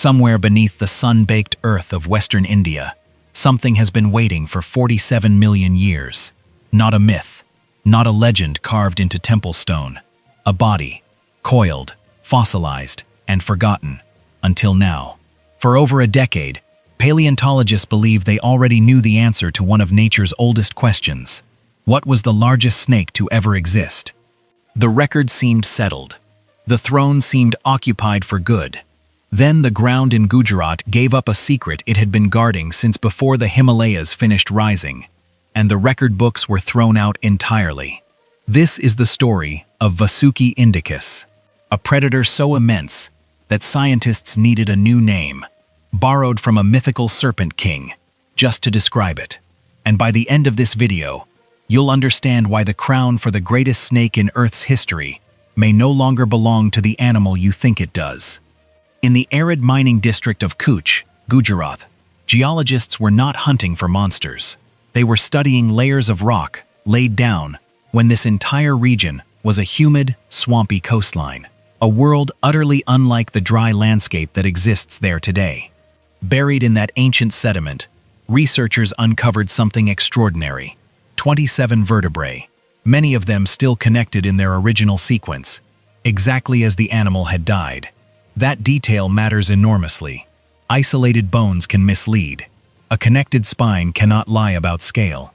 Somewhere beneath the sun-baked earth of Western India, something has been waiting for 47 million years. Not a myth, not a legend carved into temple stone. A body, coiled, fossilized, and forgotten, until now. For over a decade, paleontologists believed they already knew the answer to one of nature's oldest questions. What was the largest snake to ever exist? The record seemed settled. The throne seemed occupied for good. Then the ground in Gujarat gave up a secret it had been guarding since before the Himalayas finished rising, and the record books were thrown out entirely. This is the story of Vasuki indicus, a predator so immense that scientists needed a new name, borrowed from a mythical serpent king, just to describe it. And by the end of this video, you'll understand why the crown for the greatest snake in Earth's history may no longer belong to the animal you think it does. In the arid mining district of Kutch, Gujarat, geologists were not hunting for monsters. They were studying layers of rock laid down when this entire region was a humid, swampy coastline, a world utterly unlike the dry landscape that exists there today. Buried in that ancient sediment, researchers uncovered something extraordinary: 27 vertebrae, many of them still connected in their original sequence, exactly as the animal had died. That detail matters enormously. Isolated bones can mislead. A connected spine cannot lie about scale.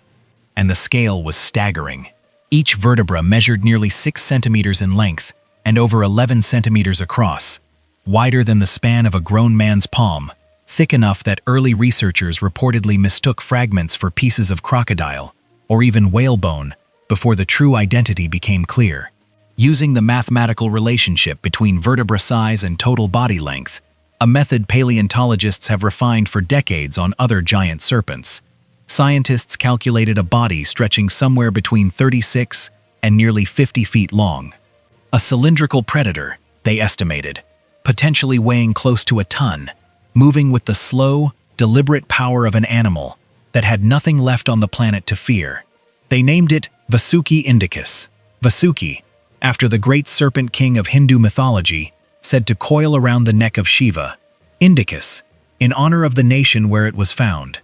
And the scale was staggering. Each vertebra measured nearly 6 centimeters in length and over 11 centimeters across, wider than the span of a grown man's palm, thick enough that early researchers reportedly mistook fragments for pieces of crocodile or even whalebone before the true identity became clear. Using the mathematical relationship between vertebra size and total body length, a method paleontologists have refined for decades on other giant serpents, scientists calculated a body stretching somewhere between 36 and nearly 50 feet long. A cylindrical predator, they estimated, potentially weighing close to a ton, moving with the slow, deliberate power of an animal that had nothing left on the planet to fear. They named it Vasuki indicus. Vasuki, after the great serpent king of Hindu mythology, said to coil around the neck of Shiva. Indicus, in honor of the nation where it was found.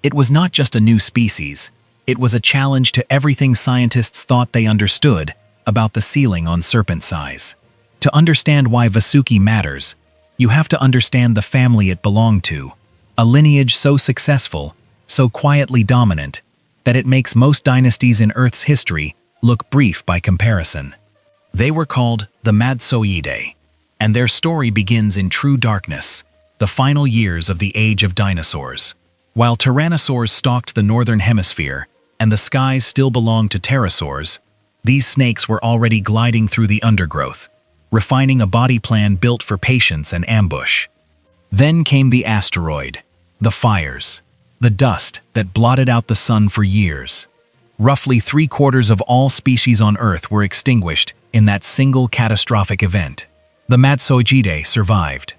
It was not just a new species, it was a challenge to everything scientists thought they understood about the ceiling on serpent size. To understand why Vasuki matters, you have to understand the family it belonged to, a lineage so successful, so quietly dominant, that it makes most dynasties in Earth's history look brief by comparison. They were called the Madsoidae, and their story begins in true darkness, the final years of the age of dinosaurs. While tyrannosaurs stalked the northern hemisphere and the skies still belonged to pterosaurs, these snakes were already gliding through the undergrowth, refining a body plan built for patience and ambush. Then came the asteroid, the fires, the dust that blotted out the sun for years. Roughly 3/4 of all species on Earth were extinguished in that single catastrophic event. The Madsoidae survived.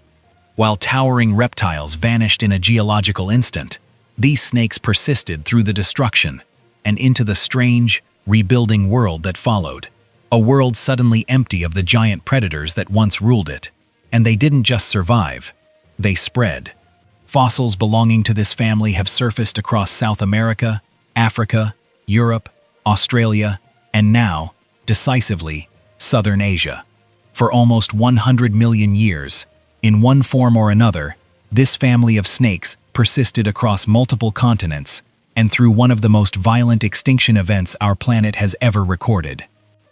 While towering reptiles vanished in a geological instant, these snakes persisted through the destruction and into the strange, rebuilding world that followed. A world suddenly empty of the giant predators that once ruled it. And they didn't just survive, they spread. Fossils belonging to this family have surfaced across South America, Africa, Europe, Australia, and now, decisively, Southern Asia. For almost 100 million years, in one form or another, this family of snakes persisted across multiple continents and through one of the most violent extinction events our planet has ever recorded.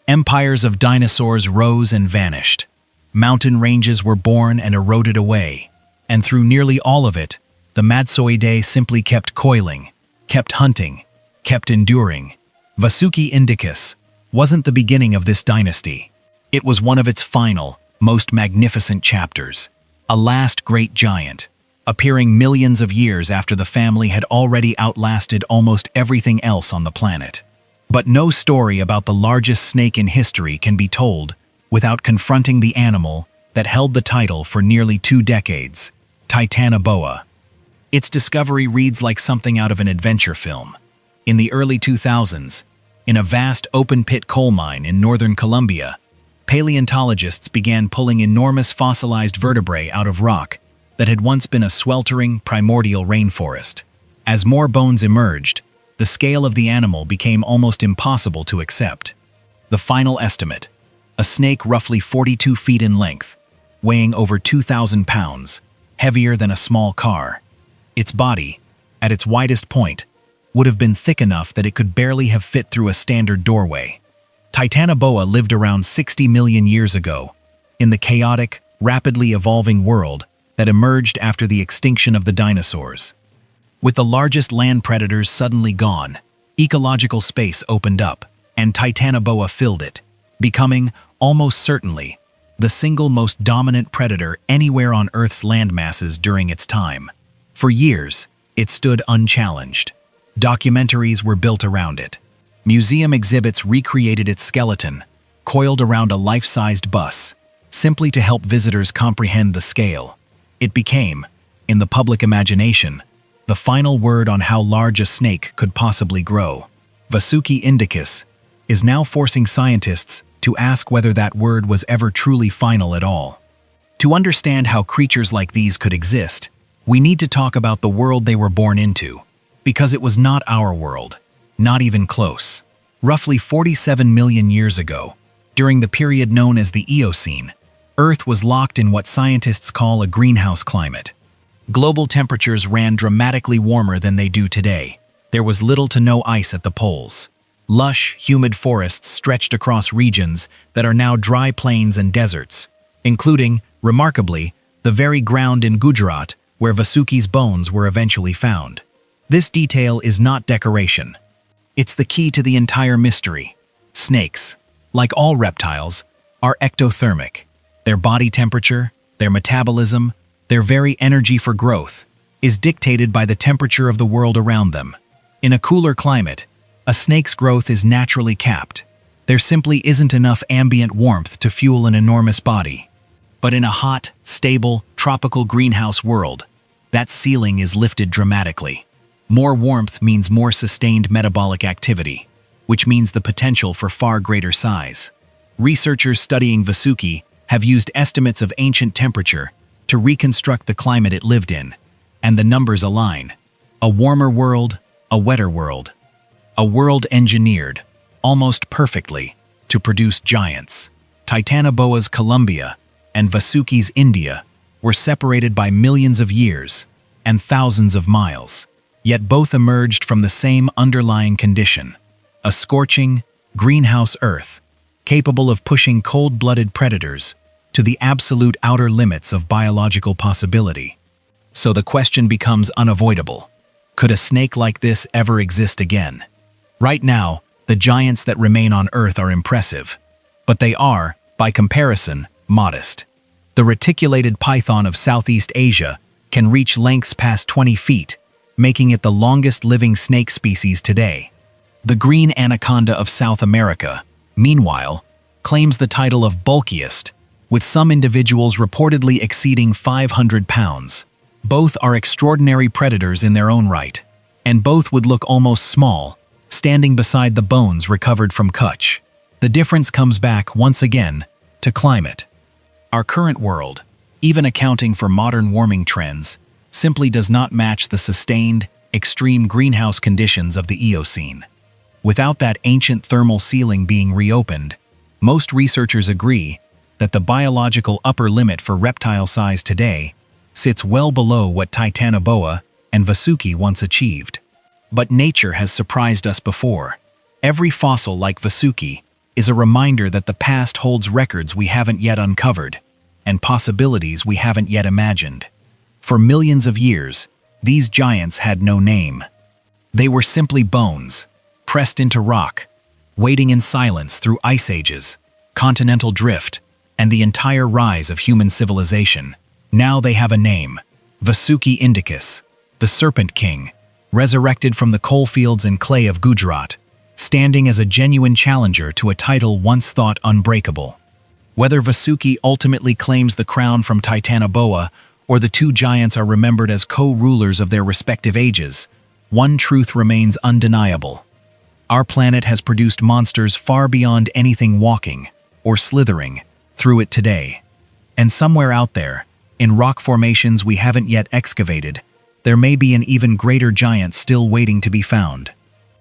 Empires of dinosaurs rose and vanished. Mountain ranges were born and eroded away. And through nearly all of it, the Madsoidae simply kept coiling, kept hunting, kept enduring. Vasuki indicus wasn't the beginning of this dynasty. It was one of its final, most magnificent chapters. A last great giant, appearing millions of years after the family had already outlasted almost everything else on the planet. But no story about the largest snake in history can be told without confronting the animal that held the title for nearly 2 decades, Titanoboa. Its discovery reads like something out of an adventure film. In the early 2000s, in a vast open-pit coal mine in northern Colombia, paleontologists began pulling enormous fossilized vertebrae out of rock that had once been a sweltering, primordial rainforest. As more bones emerged, the scale of the animal became almost impossible to accept. The final estimate: a snake roughly 42 feet in length, weighing over 2,000 pounds, heavier than a small car. Its body, at its widest point, would have been thick enough that it could barely have fit through a standard doorway. Titanoboa lived around 60 million years ago, in the chaotic, rapidly evolving world that emerged after the extinction of the dinosaurs. With the largest land predators suddenly gone, ecological space opened up, and Titanoboa filled it, becoming, almost certainly, the single most dominant predator anywhere on Earth's landmasses during its time. For years, it stood unchallenged. Documentaries were built around it. Museum exhibits recreated its skeleton, coiled around a life-sized bus, simply to help visitors comprehend the scale. It became, in the public imagination, the final word on how large a snake could possibly grow. Vasuki indicus is now forcing scientists to ask whether that word was ever truly final at all. To understand how creatures like these could exist, we need to talk about the world they were born into, because it was not our world, not even close. Roughly 47 million years ago, during the period known as the Eocene, Earth was locked in what scientists call a greenhouse climate. Global temperatures ran dramatically warmer than they do today. There was little to no ice at the poles. Lush, humid forests stretched across regions that are now dry plains and deserts, including, remarkably, the very ground in Gujarat where Vasuki's bones were eventually found. This detail is not decoration. It's the key to the entire mystery. Snakes, like all reptiles, are ectothermic. Their body temperature, their metabolism, their very energy for growth, is dictated by the temperature of the world around them. In a cooler climate, a snake's growth is naturally capped. There simply isn't enough ambient warmth to fuel an enormous body. But in a hot, stable, tropical greenhouse world, that ceiling is lifted dramatically. More warmth means more sustained metabolic activity, which means the potential for far greater size. Researchers studying Vasuki have used estimates of ancient temperature to reconstruct the climate it lived in, and the numbers align. A warmer world, a wetter world. A world engineered, almost perfectly, to produce giants. Titanoboa's Colombia and Vasuki's India were separated by millions of years and thousands of miles, yet both emerged from the same underlying condition: a scorching, greenhouse Earth, capable of pushing cold-blooded predators to the absolute outer limits of biological possibility. So the question becomes unavoidable. Could a snake like this ever exist again? Right now, the giants that remain on Earth are impressive, but they are, by comparison, modest. The reticulated python of Southeast Asia can reach lengths past 20 feet, making it the longest living snake species today. The green anaconda of South America, meanwhile, claims the title of bulkiest, with some individuals reportedly exceeding 500 pounds. Both are extraordinary predators in their own right, and both would look almost small, standing beside the bones recovered from Kutch. The difference comes back, once again, to climate. Our current world, even accounting for modern warming trends, simply does not match the sustained, extreme greenhouse conditions of the Eocene. Without that ancient thermal ceiling being reopened, most researchers agree that the biological upper limit for reptile size today sits well below what Titanoboa and Vasuki once achieved. But nature has surprised us before. Every fossil like Vasuki is a reminder that the past holds records we haven't yet uncovered, and possibilities we haven't yet imagined. For millions of years, these giants had no name. They were simply bones, pressed into rock, waiting in silence through ice ages, continental drift, and the entire rise of human civilization. Now they have a name: Vasuki indicus, the Serpent King, resurrected from the coalfields and clay of Gujarat, standing as a genuine challenger to a title once thought unbreakable. Whether Vasuki ultimately claims the crown from Titanoboa, or the two giants are remembered as co-rulers of their respective ages, one truth remains undeniable. Our planet has produced monsters far beyond anything walking, or slithering, through it today. And somewhere out there, In rock formations we haven't yet excavated, there may be an even greater giant still waiting to be found.